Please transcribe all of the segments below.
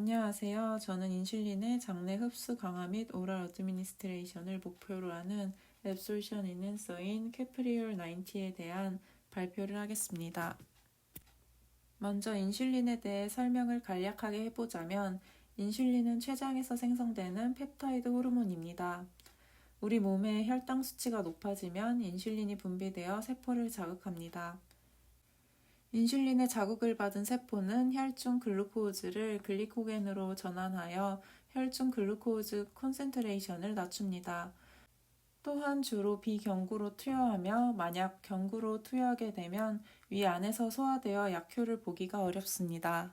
안녕하세요. 저는 인슐린의 장내 흡수 강화 및 오럴 어드미니스트레이션을 목표로 하는 앱솔션 인핸서인 캐프리올 90에 대한 발표를 하겠습니다. 먼저 인슐린에 대해 설명을 간략하게 해보자면 인슐린은 췌장에서 생성되는 펩타이드 호르몬입니다. 우리 몸의 혈당 수치가 높아지면 인슐린이 분비되어 세포를 자극합니다. 인슐린의 자극을 받은 세포는 혈중 글루코즈를 글리코겐으로 전환하여 혈중 글루코즈 콘센트레이션을 낮춥니다. 또한 주로 비경구로 투여하며 만약 경구로 투여하게 되면 위 안에서 소화되어 약효를 보기가 어렵습니다.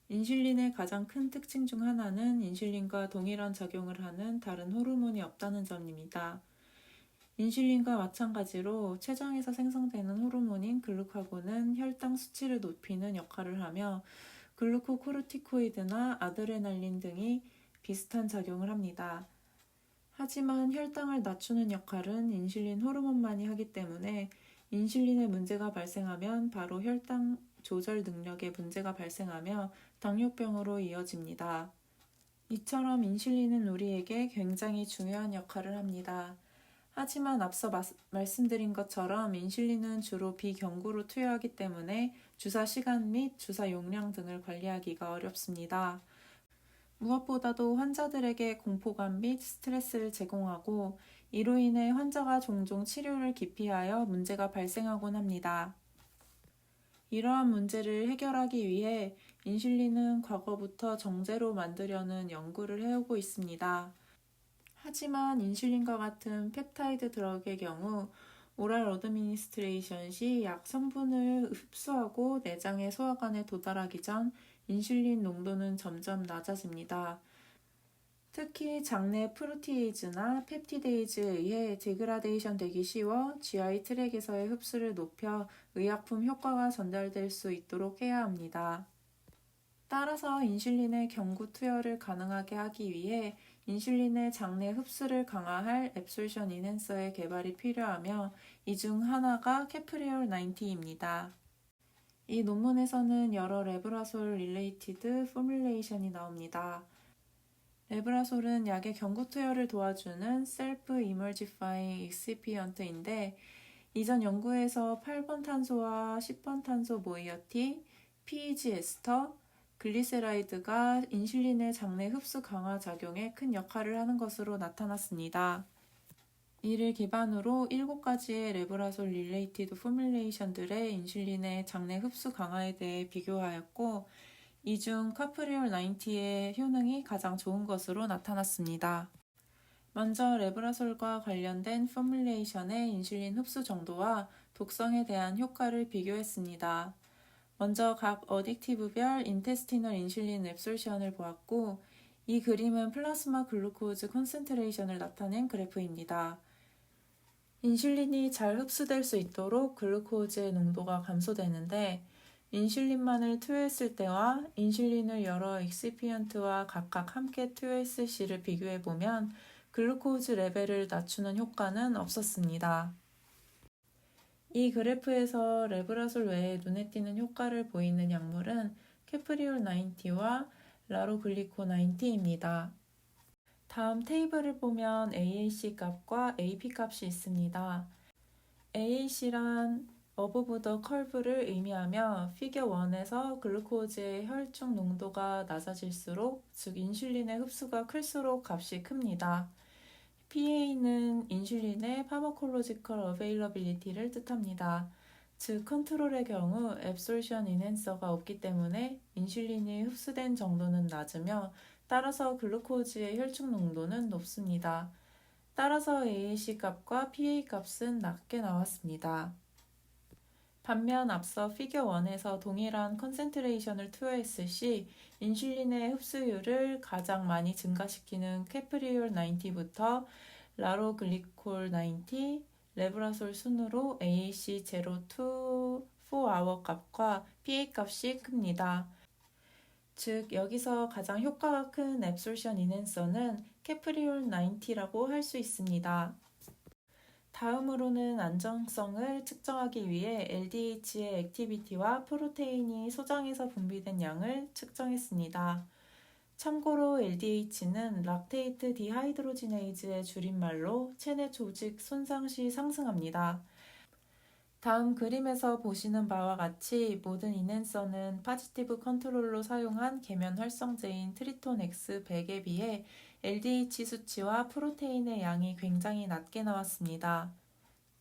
인슐린의 가장 큰 특징 중 하나는 인슐린과 동일한 작용을 하는 다른 호르몬이 없다는 점입니다. 인슐린과 마찬가지로 췌장에서 생성되는 호르몬인 글루카곤은 혈당 수치를 높이는 역할을 하며 글루코코르티코이드나 아드레날린 등이 비슷한 작용을 합니다. 하지만 혈당을 낮추는 역할은 인슐린 호르몬만이 하기 때문에 인슐린에 문제가 발생하면 바로 혈당 조절 능력에 문제가 발생하며 당뇨병으로 이어집니다. 이처럼 인슐린은 우리에게 굉장히 중요한 역할을 합니다. 하지만 앞서 말씀드린 것처럼 인슐린은 주로 비경구로 투여하기 때문에 주사 시간 및 주사 용량 등을 관리하기가 어렵습니다. 무엇보다도 환자들에게 공포감 및 스트레스를 제공하고 이로 인해 환자가 종종 치료를 기피하여 문제가 발생하곤 합니다. 이러한 문제를 해결하기 위해 인슐린은 과거부터 정제로 만들려는 연구를 해오고 있습니다. 하지만 인슐린과 같은 펩타이드 드럭의 경우 오랄 어드미니스트레이션 시 약 성분을 흡수하고 내장의 소화관에 도달하기 전 인슐린 농도는 점점 낮아집니다. 특히 장내 프로티에이즈나 펩티데이즈에 의해 디그라데이션 되기 쉬워 GI 트랙에서의 흡수를 높여 의약품 효과가 전달될 수 있도록 해야 합니다. 따라서 인슐린의 경구 투여를 가능하게 하기 위해 인슐린의 장내 흡수를 강화할 앱솔션 인핸서의 개발이 필요하며 이 중 하나가 캐프리올 90입니다. 이 논문에서는 여러 레브라솔 릴레이티드 포뮬레이션이 나옵니다. 레브라솔은 약의 경구 투여를 도와주는 셀프 이머지파잉 익시피언트인데 이전 연구에서 8번 탄소와 10번 탄소 모이어티, PEG 에스터, 글리세라이드가 인슐린의 장내 흡수 강화 작용에 큰 역할을 하는 것으로 나타났습니다. 이를 기반으로 7가지의 레브라솔 릴레이티드 포뮬레이션들의 인슐린의 장내 흡수 강화에 대해 비교하였고 이 중 카프리올 90의 효능이 가장 좋은 것으로 나타났습니다. 먼저 레브라솔과 관련된 포뮬레이션의 인슐린 흡수 정도와 독성에 대한 효과를 비교했습니다. 먼저 각 어딕티브별 인테스티널 인슐린 앱솔션을 보았고 이 그림은 플라스마 글루코즈 콘센트레이션을 나타낸 그래프입니다. 인슐린이 잘 흡수될 수 있도록 글루코즈의 농도가 감소되는데 인슐린만을 투여했을 때와 인슐린을 여러 익시피언트와 각각 함께 투여했을 시를 비교해보면 글루코즈 레벨을 낮추는 효과는 없었습니다. 이 그래프에서 레브라솔 외에 눈에 띄는 효과를 보이는 약물은 캐프리올 90와 라로글리코 90입니다. 다음 테이블을 보면 AAC 값과 AP 값이 있습니다. AAC란 어버브 더 컬브를 의미하며 피겨 1에서 글루코즈의 혈중 농도가 낮아질수록, 즉 인슐린의 흡수가 클수록 값이 큽니다. PA는 인슐린의 파머콜로지컬 어베일러빌리티를 뜻합니다. 즉 컨트롤의 경우 앱솔션 인핸서가 없기 때문에 인슐린이 흡수된 정도는 낮으며 따라서 글루코즈의 혈중 농도는 높습니다. 따라서 AAC 값과 PA 값은 낮게 나왔습니다. 반면 앞서 피겨 1에서 동일한 컨센트레이션을 투여했을 시 인슐린의 흡수율을 가장 많이 증가시키는 캐프리올 90부터 라로글리콜 90, 레브라솔 순으로 AAC 0to 4hour 값과 PA 값이 큽니다. 즉 여기서 가장 효과가 큰 앱솔션 인핸서는 캐프리올 90라고 할 수 있습니다. 다음으로는 안정성을 측정하기 위해 LDH의 액티비티와 프로테인이 소장에서 분비된 양을 측정했습니다. 참고로 LDH는 락테이트 디하이드로지네이즈의 줄임말로 체내 조직 손상 시 상승합니다. 다음 그림에서 보시는 바와 같이 모든 인핸서는 파지티브 컨트롤로 사용한 계면 활성제인 트리톤 X100에 비해 LDH 수치와 프로테인의 양이 굉장히 낮게 나왔습니다.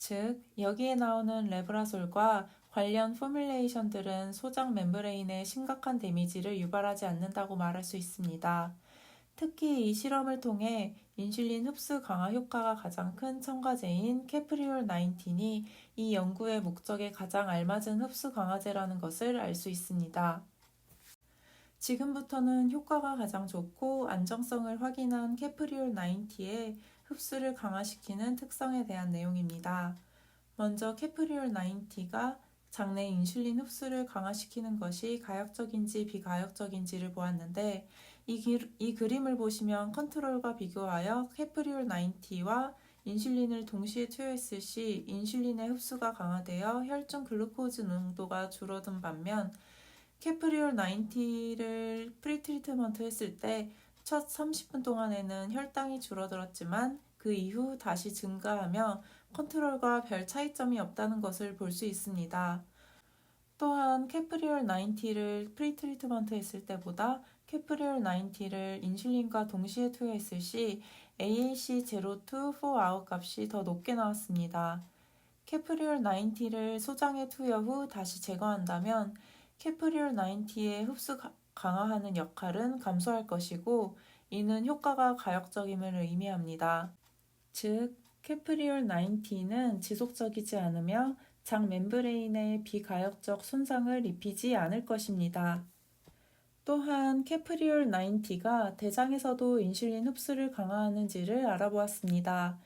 즉, 여기에 나오는 레브라솔과 관련 포뮬레이션들은 소장 멤브레인에 심각한 데미지를 유발하지 않는다고 말할 수 있습니다. 특히 이 실험을 통해 인슐린 흡수 강화 효과가 가장 큰 첨가제인 캐프리올 19이 이 연구의 목적에 가장 알맞은 흡수 강화제라는 것을 알 수 있습니다. 지금부터는 효과가 가장 좋고 안정성을 확인한 캐프리올 90의 흡수를 강화시키는 특성에 대한 내용입니다. 먼저 캐프리올 90가 장내 인슐린 흡수를 강화시키는 것이 가역적인지 비가역적인지를 보았는데 이 그림을 보시면 컨트롤과 비교하여 캐프리올 90와 인슐린을 동시에 투여했을 시 인슐린의 흡수가 강화되어 혈중 글루코즈 농도가 줄어든 반면 캐프리올 90를 프리트리트먼트 했을 때 첫 30분 동안에는 혈당이 줄어들었지만 그 이후 다시 증가하며 컨트롤과 별 차이점이 없다는 것을 볼 수 있습니다. 또한 캐프리올 90를 프리트리트먼트 했을 때보다 캐프리올 90를 인슐린과 동시에 투여했을 시 AAC 제로2 4아웃 값이 더 높게 나왔습니다. 캐프리올 90를 소장에 투여 후 다시 제거한다면 캐프리올 90의 흡수 강화하는 역할은 감소할 것이고 이는 효과가 가역적임을 의미합니다. 즉, 캐프리올 90는 지속적이지 않으며 장 멤브레인에 비가역적 손상을 입히지 않을 것입니다. 또한 캐프리올 90가 대장에서도 인슐린 흡수를 강화하는지를 알아보았습니다.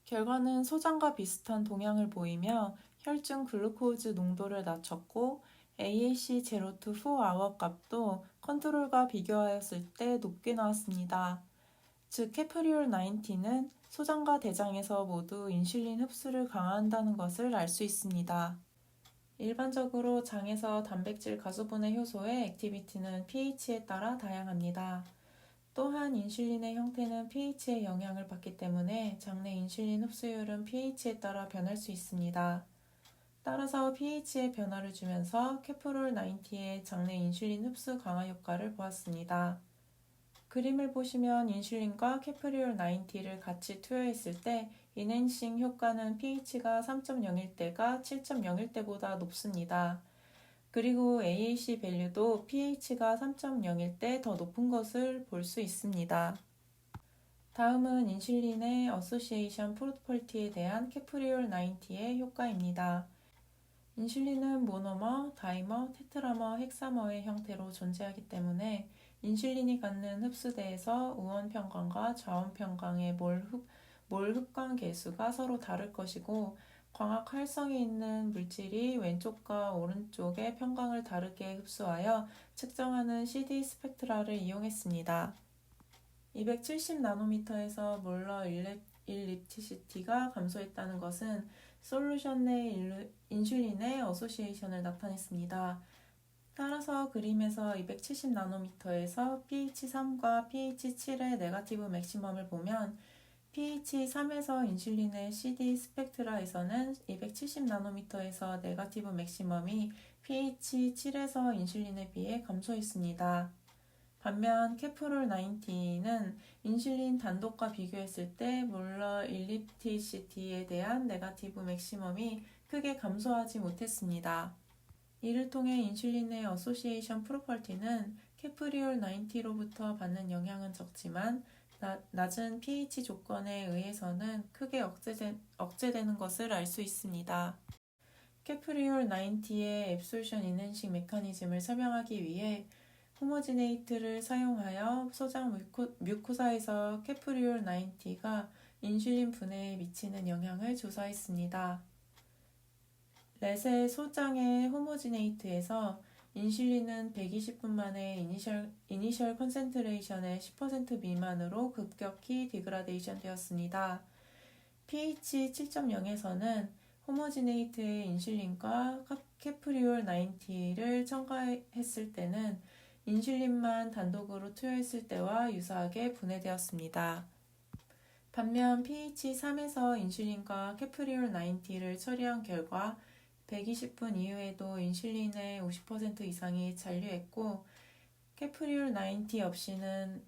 결과는 소장과 비슷한 동향을 보이며 혈중 글루코즈 농도를 낮췄고 AAC 제로2 4아워 값도 컨트롤과 비교하였을 때 높게 나왔습니다. 즉 캐프리올 90는 소장과 대장에서 모두 인슐린 흡수를 강화한다는 것을 알 수 있습니다. 일반적으로 장에서 단백질 가수분해 효소의 액티비티는 pH에 따라 다양합니다. 또한 인슐린의 형태는 pH의 영향을 받기 때문에 장내 인슐린 흡수율은 pH에 따라 변할 수 있습니다. 따라서 pH의 변화를 주면서 캐프리올 90의 장내 인슐린 흡수 강화 효과를 보았습니다. 그림을 보시면 인슐린과 캐프리올 90를 같이 투여했을 때 인핸싱 효과는 pH가 3.0일 때가 7.0일 때보다 높습니다. 그리고 AAC 밸류도 pH가 3.0일 때 더 높은 것을 볼 수 있습니다. 다음은 인슐린의 어소시에이션 프로퍼티에 대한 캐프리올 90의 효과입니다. 인슐린은 모노머, 다이머, 테트라머, 헥사머의 형태로 존재하기 때문에 인슐린이 갖는 흡수대에서 우원 평강과 좌원 평강의 몰 흡광 계수가 서로 다를 것이고 광학 활성이 있는 물질이 왼쪽과 오른쪽의 평강을 다르게 흡수하여 측정하는 CD 스펙트라를 이용했습니다. 270나노미터에서 몰러 일립티시티가 감소했다는 것은 솔루션 내 인슐린의 어소시에이션을 나타냈습니다. 따라서 그림에서 270나노미터에서 pH 3과 pH 7의 네거티브 맥시멈을 보면 pH 3에서 인슐린의 CD 스펙트라에서는 270나노미터에서 네거티브 맥시멈이 pH 7에서 인슐린에 비해 감소했습니다. 반면 캐프리올 90는 인슐린 단독과 비교했을 때 몰러 일립티시티에 대한 네거티브 맥시멈이 크게 감소하지 못했습니다. 이를 통해 인슐린의 어소시에이션 프로퍼티는 캐프리올 90로부터 받는 영향은 적지만 낮은 pH 조건에 의해서는 크게 억제되는 것을 알 수 있습니다. 캐프리올 90의 앱솔션 인핸싱 메커니즘을 설명하기 위해 호모지네이트를 사용하여 소장 뮤코사에서 캐프리올 90가 인슐린 분해에 미치는 영향을 조사했습니다. 렛의 소장의 호모지네이트에서 인슐린은 120분 만에 이니셜 컨센트레이션의 10% 미만으로 급격히 디그라데이션 되었습니다. pH 7.0에서는 호모지네이트의 인슐린과 캐프리올 90를 첨가했을 때는 인슐린만 단독으로 투여했을 때와 유사하게 분해되었습니다. 반면 pH 3에서 인슐린과 케프리올 90를 처리한 결과 120분 이후에도 인슐린의 50% 이상이 잔류했고 케프리올 90 없이는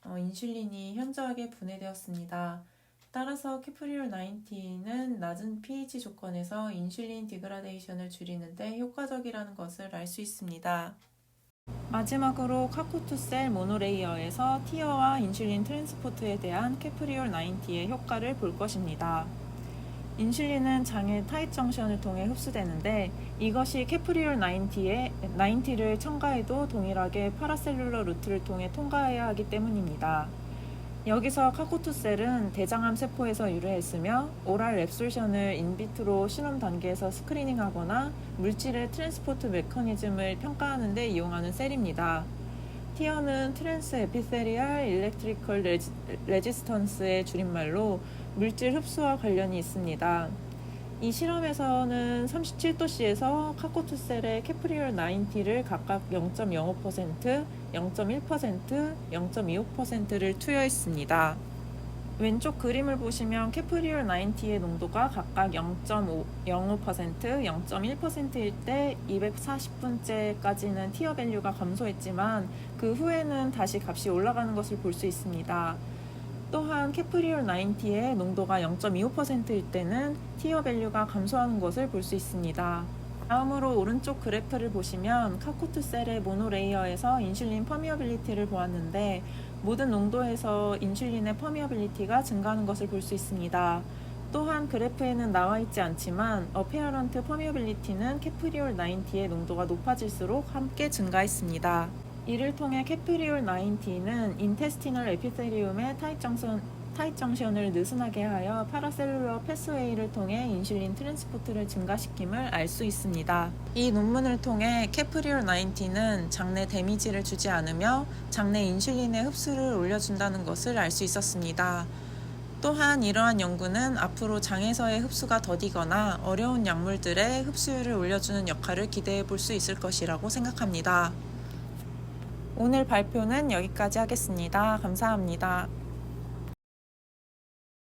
인슐린이 현저하게 분해되었습니다. 따라서 케프리올 90는 낮은 pH 조건에서 인슐린 디그라데이션을 줄이는데 효과적이라는 것을 알 수 있습니다. 마지막으로 카코투셀 모노레이어에서 티어와 인슐린 트랜스포트에 대한 케프리올 90의 효과를 볼 것입니다. 인슐린은 장의 타입 정션을 통해 흡수되는데 이것이 케프리올 90를 첨가해도 동일하게 파라셀룰러 루트를 통해 통과해야 하기 때문입니다. 여기서 카코투셀은 대장암 세포에서 유래했으며 오랄 앱솔션을 인비트로 실험 단계에서 스크리닝하거나 물질의 트랜스포트 메커니즘을 평가하는 데 이용하는 셀입니다. 티어는 트랜스 에피세리얼 일렉트리컬 레지스턴스의 줄임말로 물질 흡수와 관련이 있습니다. 이 실험에서는 37도씨에서 카코투셀의 케프리올 90를 각각 0.05%, 0.1%, 0.25%를 투여했습니다. 왼쪽 그림을 보시면 케프리올 90의 농도가 각각 0.05%, 0.1%일 때 240분째까지는 티어 밸류가 감소했지만 그 후에는 다시 값이 올라가는 것을 볼 수 있습니다. 또한 케프리올 90의 농도가 0.25%일 때는 티어 밸류가 감소하는 것을 볼 수 있습니다. 다음으로 오른쪽 그래프를 보시면 카코투셀의 모노레이어에서 인슐린 퍼미어빌리티를 보았는데 모든 농도에서 인슐린의 퍼미어빌리티가 증가하는 것을 볼 수 있습니다. 또한 그래프에는 나와 있지 않지만 어페어런트 퍼미어빌리티는 케프리올 90의 농도가 높아질수록 함께 증가했습니다. 이를 통해 케프리올 90는 인테스티널 에피테리움의 타입 정션을 느슨하게 하여 파라셀룰러 패스웨이를 통해 인슐린 트랜스포트를 증가시킴을 알 수 있습니다. 이 논문을 통해 케프리올 90는 장내 데미지를 주지 않으며 장내 인슐린의 흡수를 올려준다는 것을 알 수 있었습니다. 또한 이러한 연구는 앞으로 장에서의 흡수가 더디거나 어려운 약물들의 흡수율을 올려주는 역할을 기대해 볼 수 있을 것이라고 생각합니다. 오늘 발표는 여기까지 하겠습니다. 감사합니다.